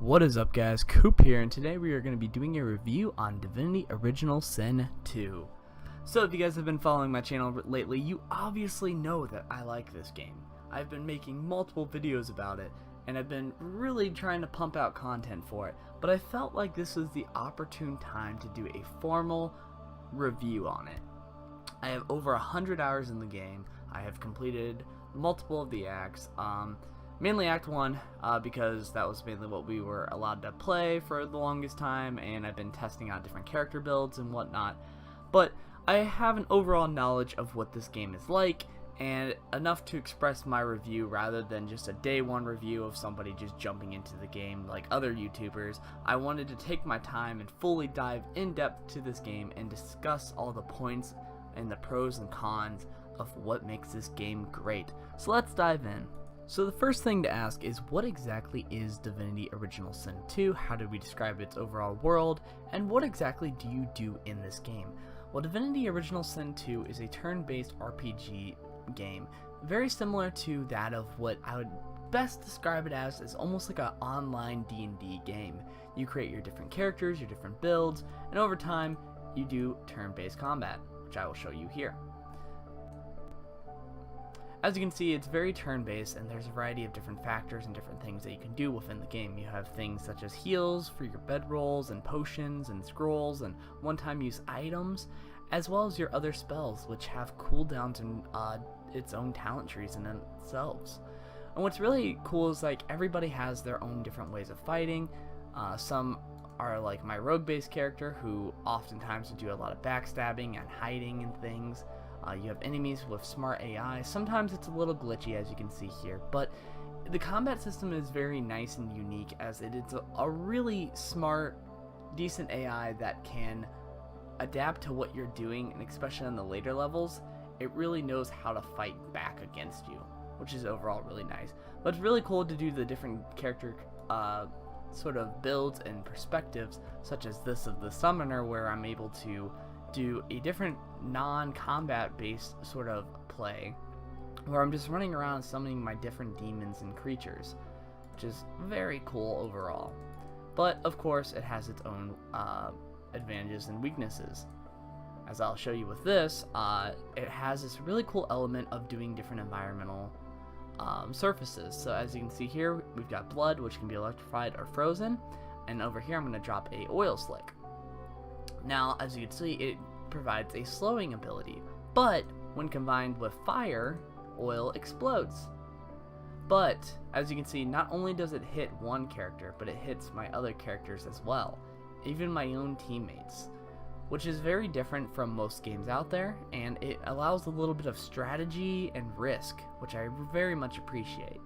What is up, guys? Coop here, and today we are going to be doing a review on Divinity Original Sin 2. So if you guys have been following my channel lately, you obviously know that I like this game. I've been making multiple videos about it, and I've been really trying to pump out content for it, but I felt like this was the opportune time to do a formal review on it. I have over 100 hours in the game. I have completed multiple of the acts, mainly Act 1, because that was mainly what we were allowed to play for the longest time, and I've been testing out different character builds and whatnot. But I have an overall knowledge of what this game is like, and enough to express my review rather than just a day one review of somebody just jumping into the game like other YouTubers. I wanted to take my time and fully dive in depth to this game and discuss all the points and the pros and cons of what makes this game great. So let's dive in. So the first thing to ask is, what exactly is Divinity Original Sin 2? How do we describe its overall world? And what exactly do you do in this game? Well, Divinity Original Sin 2 is a turn-based RPG game, very similar to that of what I would best describe it as almost like an online D&D game. You create your different characters, your different builds, and over time you do turn-based combat, which I will show you here. As you can see, it's very turn-based, and there's a variety of different factors and different things that you can do within the game. You have things such as heals for your bedrolls, and potions, and scrolls, and one-time use items, as well as your other spells, which have cooldowns and its own talent trees in themselves. And what's really cool is, like, everybody has their own different ways of fighting. Some are like my rogue-based character, who oftentimes will do a lot of backstabbing and hiding and things. You have enemies with smart AI. Sometimes it's a little glitchy, as you can see here, but the combat system is very nice and unique, as it is a really smart, decent AI that can adapt to what you're doing, and especially on the later levels, it really knows how to fight back against you, which is overall really nice. But it's really cool to do the different character sort of builds and perspectives, such as this of the Summoner, where I'm able to do a different non-combat based sort of play, where I'm just running around summoning my different demons and creatures, which is very cool overall. But of course it has its own advantages and weaknesses. As I'll show you with this, it has this really cool element of doing different environmental surfaces. So as you can see here, we've got blood, which can be electrified or frozen, and over here I'm going to drop a oil slick. Now, as you can see, it provides a slowing ability, but when combined with fire, oil explodes. But, as you can see, not only does it hit one character, but it hits my other characters as well, even my own teammates, which is very different from most games out there, and it allows a little bit of strategy and risk, which I very much appreciate.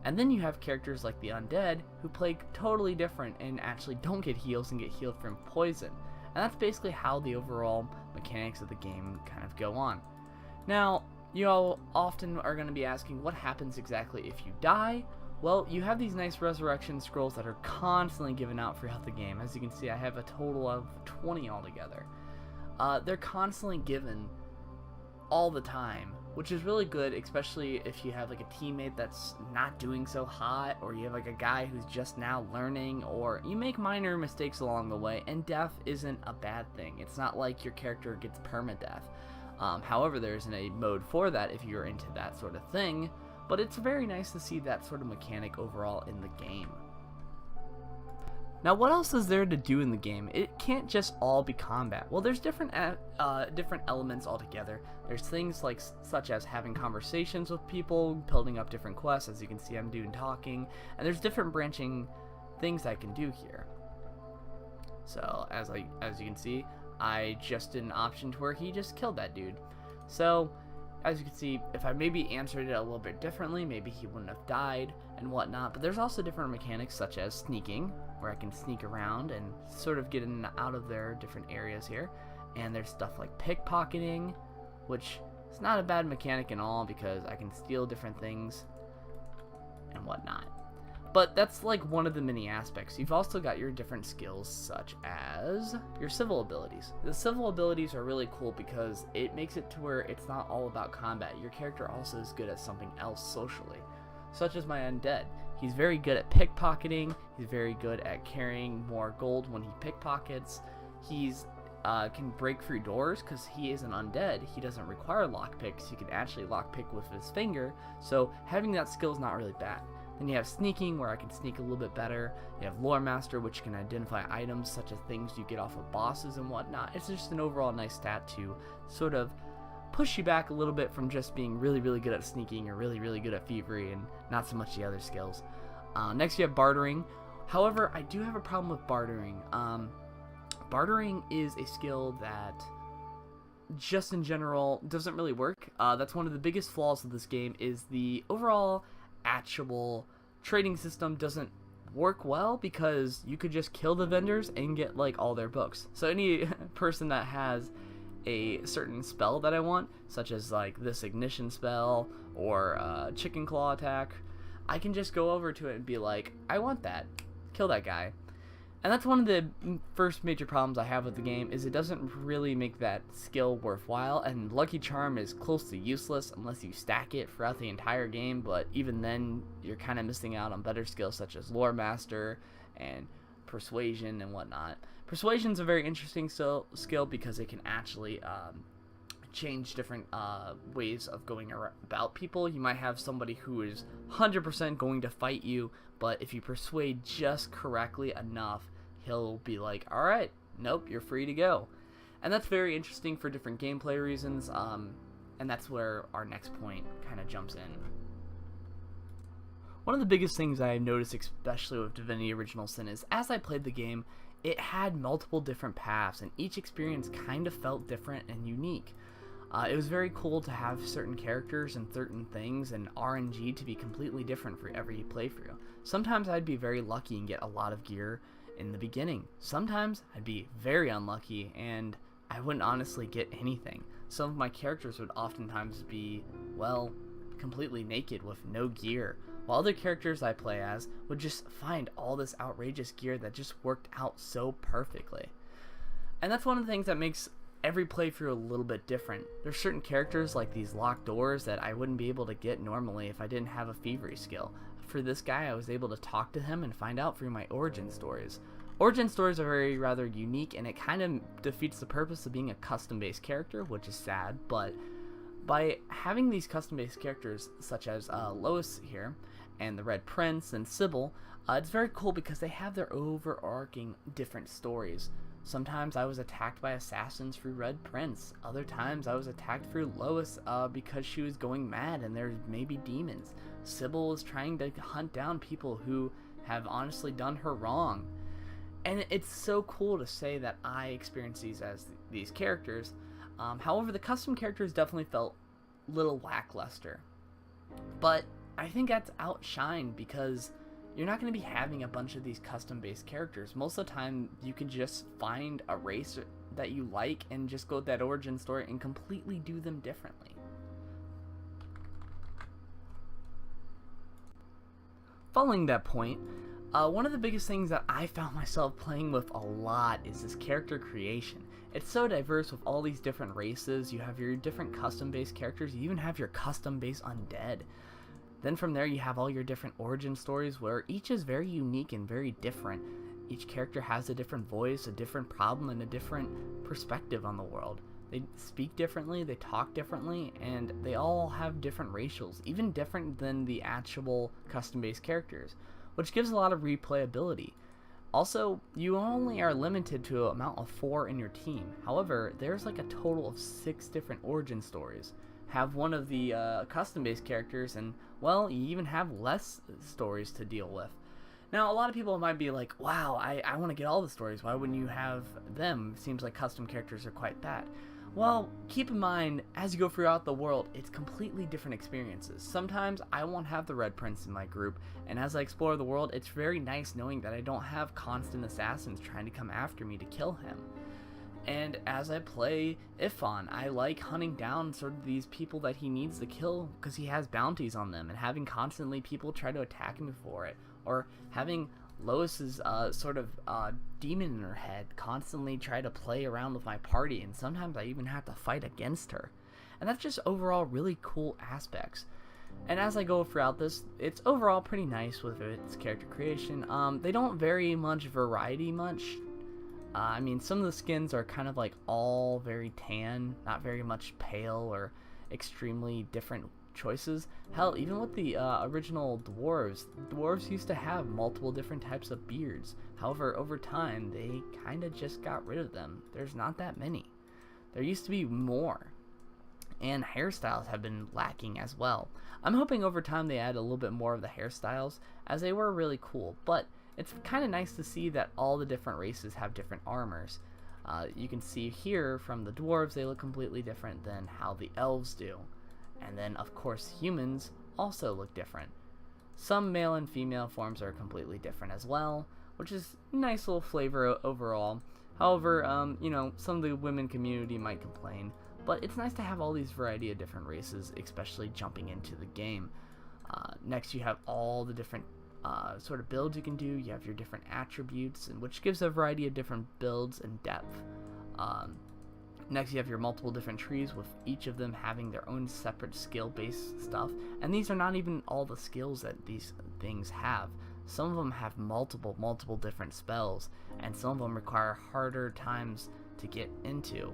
And then you have characters like the undead, who play totally different and actually don't get heals and get healed from poison. And that's basically how the overall mechanics of the game kind of go on. Now, you all often are going to be asking, what happens exactly if you die? Well, you have these nice resurrection scrolls that are constantly given out throughout the game. As you can see, I have a total of 20 altogether. They're constantly given all the time, which is really good, especially if you have like a teammate that's not doing so hot, or you have like a guy who's just now learning, or you make minor mistakes along the way, and death isn't a bad thing. It's not like your character gets permadeath. However, there's a mode for that if you're into that sort of thing, but it's very nice to see that sort of mechanic overall in the game. Now, what else is there to do in the game? It can't just all be combat. Well, there's different elements altogether. There's things like such as having conversations with people, building up different quests. As you can see, I'm doing talking, and there's different branching things I can do here. So as you can see, I just did an option to where he just killed that dude. So as you can see, if I maybe answered it a little bit differently, maybe he wouldn't have died and whatnot. But there's also different mechanics such as sneaking, where I can sneak around and sort of get in and out of their different areas here. And there's stuff like pickpocketing, which is not a bad mechanic at all, because I can steal different things and whatnot. But that's like one of the many aspects. You've also got your different skills, such as your civil abilities. The civil abilities are really cool because it makes it to where it's not all about combat. Your character also is good at something else socially, such as my undead. He's very good at pickpocketing. He's very good at carrying more gold when he pickpockets. He's can break through doors because he is an undead. He doesn't require lockpicks. He can actually lockpick with his finger. So having that skill is not really bad. Then you have sneaking, where I can sneak a little bit better. You have lore master, which can identify items such as things you get off of bosses and whatnot. It's just an overall nice stat to sort of push you back a little bit from just being really, really good at sneaking or really, really good at thievery and not so much the other skills. Next you have bartering. However, I do have a problem with bartering. Bartering is a skill that just in general doesn't really work. That's one of the biggest flaws of this game, is the overall actual trading system doesn't work well, because you could just kill the vendors and get like all their books. So any person that has a certain spell that I want, such as like this ignition spell or chicken claw attack, I can just go over to it and be like, I want that, kill that guy. And that's one of the first major problems I have with the game, is it doesn't really make that skill worthwhile, and Lucky Charm is close to useless unless you stack it throughout the entire game, but even then you're kind of missing out on better skills such as Lore Master and Persuasion and whatnot. Persuasion's a very interesting skill because it can actually change different ways of going about people. You might have somebody who is 100% going to fight you, but if you persuade just correctly enough, he'll be like, alright, nope, you're free to go. And that's very interesting for different gameplay reasons, and that's where our next point kind of jumps in. One of the biggest things I noticed, especially with Divinity Original Sin, is as I played the game, it had multiple different paths, and each experience kind of felt different and unique. It was very cool to have certain characters and certain things and RNG to be completely different for every playthrough. Sometimes I'd be very lucky and get a lot of gear in the beginning. Sometimes I'd be very unlucky and I wouldn't honestly get anything. Some of my characters would oftentimes be, well, completely naked with no gear, while other characters I play as would just find all this outrageous gear that just worked out so perfectly. And that's one of the things that makes every playthrough a little bit different. There's certain characters like these locked doors that I wouldn't be able to get normally if I didn't have a thievery skill. For this guy, I was able to talk to him and find out through my origin stories. Origin stories are rather unique, and it kind of defeats the purpose of being a custom-based character, which is sad, but by having these custom-based characters such as Lois here, and the Red Prince and Sybil, it's very cool because they have their overarching different stories. Sometimes I was attacked by assassins through Red Prince. Other times I was attacked through Lois because she was going mad and there's maybe demons. Sybil is trying to hunt down people who have honestly done her wrong. And it's so cool to say that I experience these as these characters. However, the custom characters definitely felt a little lackluster. But I think that's outshined because you're not going to be having a bunch of these custom-based characters. Most of the time, you can just find a race that you like and just go with that origin story and completely do them differently. Following that point, one of the biggest things that I found myself playing with a lot is this character creation. It's so diverse with all these different races. You have your different custom-based characters. You even have your custom-based undead. Then from there you have all your different origin stories where each is very unique and very different. Each character has a different voice, a different problem, and a different perspective on the world. They speak differently, they talk differently, and they all have different racials, even different than the actual custom-based characters, which gives a lot of replayability. Also, you only are limited to an amount of 4 in your team. However, there's like a total of 6 different origin stories. Have one of the custom-based characters, and well, you even have less stories to deal with. Now, a lot of people might be like, wow, I want to get all the stories. Why wouldn't you have them? Seems like custom characters are quite bad. Well, keep in mind, as you go throughout the world, it's completely different experiences. Sometimes I won't have the Red Prince in my group, and as I explore the world, it's very nice knowing that I don't have constant assassins trying to come after me to kill him. And as I play Ifan, I like hunting down sort of these people that he needs to kill because he has bounties on them, and having constantly people try to attack him for it, or having Lois's sort of demon in her head constantly try to play around with my party, and sometimes I even have to fight against her. And that's just overall really cool aspects. And as I go throughout this, it's overall pretty nice with its character creation. They don't vary much variety much. I mean, some of the skins are kind of like all very tan, not very much pale or extremely different choices. Hell, even with the original dwarves used to have multiple different types of beards. However, over time, they kind of just got rid of them. There's not that many. There used to be more. And hairstyles have been lacking as well. I'm hoping over time they add a little bit more of the hairstyles, as they were really cool, but it's kind of nice to see that all the different races have different armors. You can see here from the dwarves, they look completely different than how the elves do. And then, of course, humans also look different. Some male and female forms are completely different as well, which is a nice little flavor overall. However, you know, some of the women community might complain, but it's nice to have all these variety of different races, especially jumping into the game. Next, you have all the different sort of builds you can do. You have your different attributes, and which gives a variety of different builds and depth. Next, you have your multiple different trees, with each of them having their own separate skill-based stuff. And these are not even all the skills that these things have. Some of them have multiple different spells, and some of them require harder times to get into.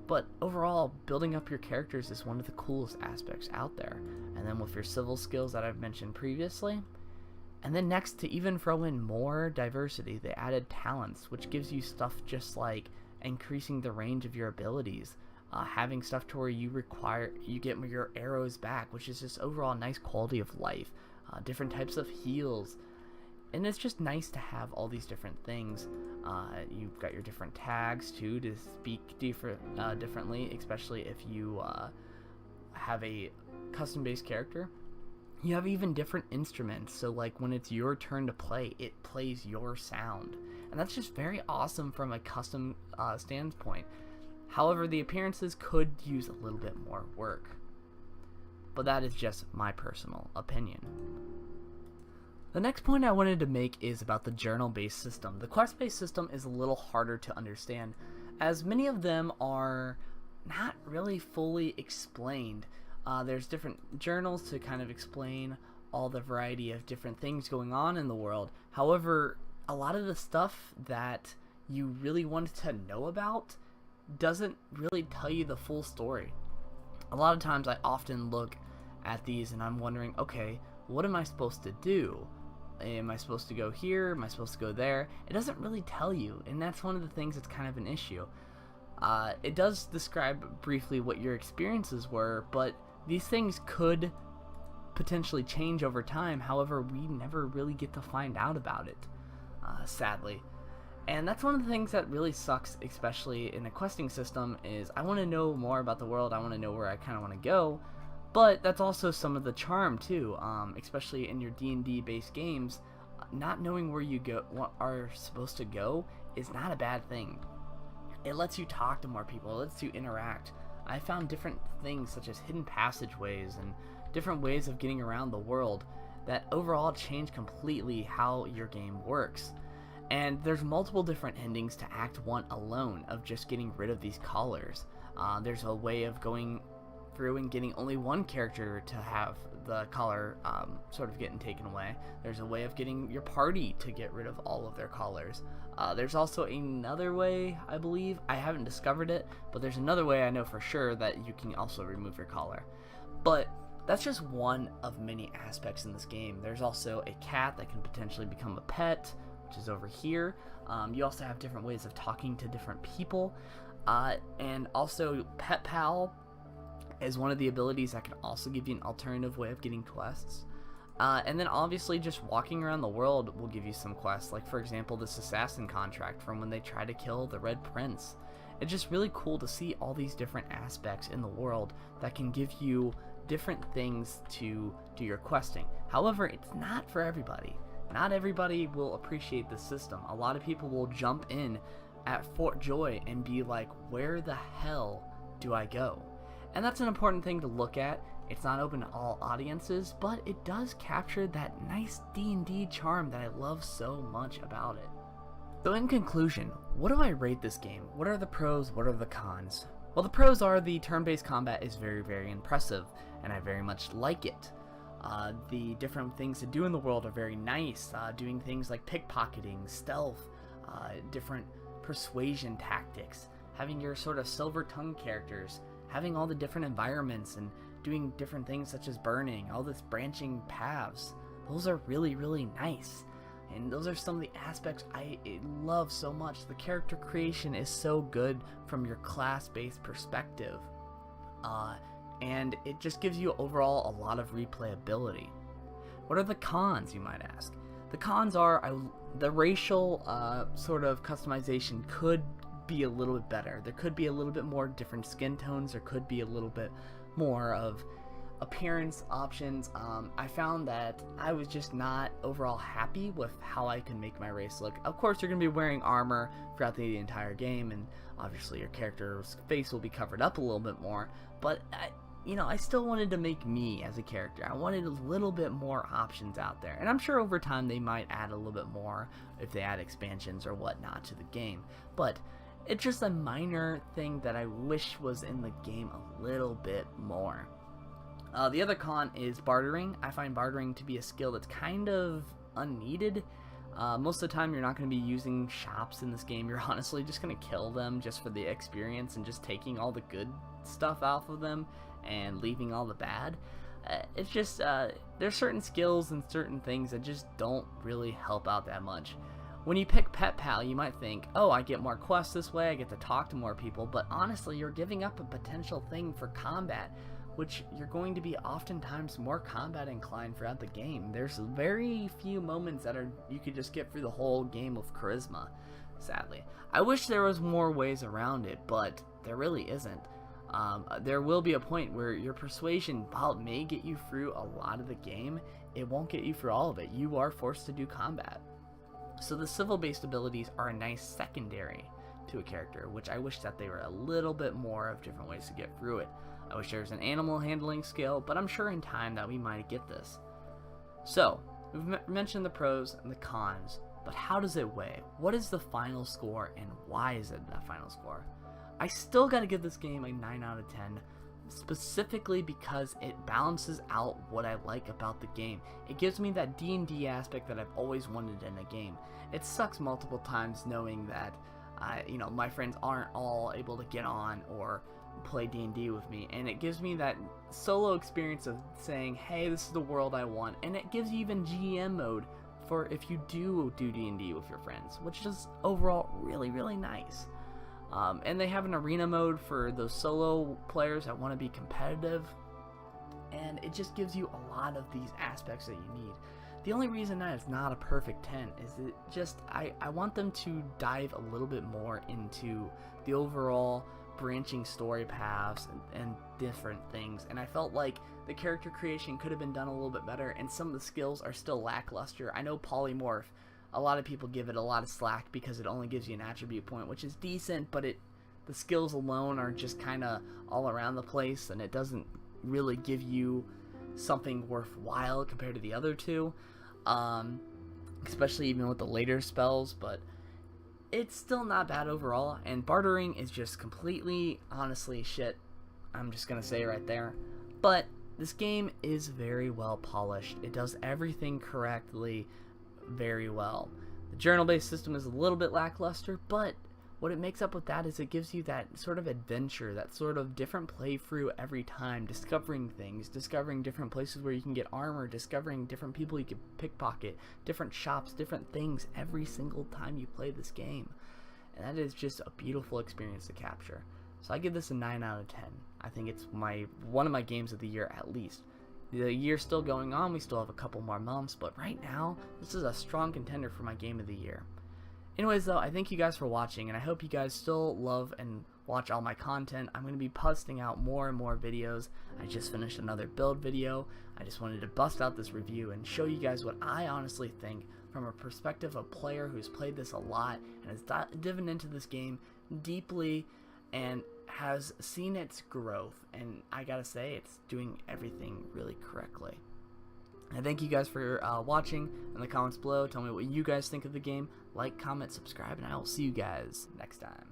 But overall, building up your characters is one of the coolest aspects out there. And then with your civil skills that I've mentioned previously. And then next, to even throw in more diversity, they added talents, which gives you stuff just like increasing the range of your abilities, having stuff to where you get your arrows back, which is just overall nice quality of life, different types of heals, and it's just nice to have all these different things. You've got your different tags too to speak differently, especially if you have a custom-based character. You have even different instruments, so like when it's your turn to play, it plays your sound. And that's just very awesome from a custom standpoint. However, the appearances could use a little bit more work. But that is just my personal opinion. The next point I wanted to make is about the journal-based system. The quest-based system is a little harder to understand, as many of them are not really fully explained. There's different journals to kind of explain all the variety of different things going on in the world. However, a lot of the stuff that you really wanted to know about doesn't really tell you the full story. A lot of times I often look at these and I'm wondering, okay, what am I supposed to do? Am I supposed to go here? Am I supposed to go there? It doesn't really tell you, and that's one of the things that's kind of an issue. It does describe briefly what your experiences were, but these things could potentially change over time. However, we never really get to find out about it, sadly. And that's one of the things that really sucks, especially in a questing system, is I want to know more about the world. I want to know where I kind of want to go. But that's also some of the charm too, especially in your D&D based games. Not knowing where you are supposed to go is not a bad thing. It lets you talk to more people. It lets you interact. I found different things such as hidden passageways and different ways of getting around the world that overall change completely how your game works. And there's multiple different endings to Act 1 alone of just getting rid of these collars. There's a way of going through and getting only one character to have the collar sort of getting taken away. There's a way of getting your party to get rid of all of their collars. There's also another way, I believe, I haven't discovered it, but there's another way I know for sure that you can also remove your collar. But that's just one of many aspects in this game. There's also a cat that can potentially become a pet, which is over here. You also have different ways of talking to different people, and also Pet Pal is one of the abilities that can also give you an alternative way of getting quests. And then obviously just walking around the world will give you some quests, like for example this assassin contract from when they try to kill the Red Prince. It's just really cool to see all these different aspects in the world that can give you different things to do your questing. However, it's not for everybody. Not everybody will appreciate the system. A lot of people will jump in at Fort Joy and be like, where the hell do I go? And that's an important thing to look at. It's not open to all audiences, but it does capture that nice D&D charm that I love so much about it. So in conclusion, what do I rate this game? What are the pros? What are the cons? Well, the pros are the turn-based combat is very, very impressive, and I very much like it. The different things to do in the world are very nice. Doing things like pickpocketing, stealth, different persuasion tactics, having your sort of silver tongue characters, having all the different environments and doing different things such as burning, all this branching paths. Those are really, really nice. And those are some of the aspects I love so much. The character creation is so good from your class-based perspective. And it just gives you overall a lot of replayability. What are the cons, you might ask? The cons are the racial sort of customization could be a little bit better. There could be a little bit more different skin tones. There could be a little bit more of appearance options. I found that I was just not overall happy with how I can make my race look. Of course, you're going to be wearing armor throughout the entire game, and obviously your character's face will be covered up a little bit more, but I still wanted to make me as a character. I wanted a little bit more options out there, and I'm sure over time they might add a little bit more if they add expansions or whatnot to the game, but it's just a minor thing that I wish was in the game a little bit more. The other con is bartering. I find bartering to be a skill that's kind of unneeded. Most of the time you're not going to be using shops in this game. You're honestly just going to kill them just for the experience and just taking all the good stuff off of them and leaving all the bad. It's just, there's certain skills and certain things that just don't really help out that much. When you pick Pet Pal, you might think, oh, I get more quests this way, I get to talk to more people, but honestly, you're giving up a potential thing for combat, which you're going to be oftentimes more combat inclined throughout the game. There's very few moments that you could just get through the whole game with charisma, sadly. I wish there was more ways around it, but there really isn't. There will be a point where your persuasion, while it may get you through a lot of the game, it won't get you through all of it. You are forced to do combat. So the civil-based abilities are a nice secondary to a character, which I wish that they were a little bit more of different ways to get through it. I wish there was an animal handling skill, but I'm sure in time that we might get this. So, we've mentioned the pros and the cons, but how does it weigh? What is the final score, and why is it that final score? I still gotta give this game a 9 out of 10, specifically because it balances out what I like about the game. It gives me that D&D aspect that I've always wanted in a game. It sucks multiple times knowing that my friends aren't all able to get on or play D&D with me, and it gives me that solo experience of saying, hey, this is the world I want, and it gives you even GM mode for if you do D&D with your friends, which is overall really, really nice. And they have an arena mode for those solo players that want to be competitive, and it just gives you a lot of these aspects that you need. The only reason that it's not a perfect 10 is that I want them to dive a little bit more into the overall branching story paths and different things, and I felt like the character creation could have been done a little bit better, and some of the skills are still lackluster. I know polymorph, a lot of people give it a lot of slack because it only gives you an attribute point, which is decent, but the skills alone are just kind of all around the place, and it doesn't really give you something worthwhile compared to the other two, especially even with the later spells, but it's still not bad overall, and bartering is just completely, honestly, shit. I'm just gonna say right there. But this game is very well polished. It does everything correctly very well. The journal-based system is a little bit lackluster, but what it makes up with that is it gives you that sort of adventure, that sort of different playthrough every time, discovering things, discovering different places where you can get armor, discovering different people you can pickpocket, different shops, different things every single time you play this game. And that is just a beautiful experience to capture. So I give this a 9 out of 10. I think it's one of my games of the year at least. The year's still going on, we still have a couple more months, but right now, this is a strong contender for my game of the year. Anyways though, I thank you guys for watching, and I hope you guys still love and watch all my content. I'm going to be posting out more and more videos. I just finished another build video. I just wanted to bust out this review and show you guys what I honestly think from a perspective of a player who's played this a lot and has dived into this game deeply and has seen its growth, and I gotta say, it's doing everything really correctly. And thank you guys for watching. In the comments below, tell me what you guys think of the game. Like, comment, subscribe, and I will see you guys next time.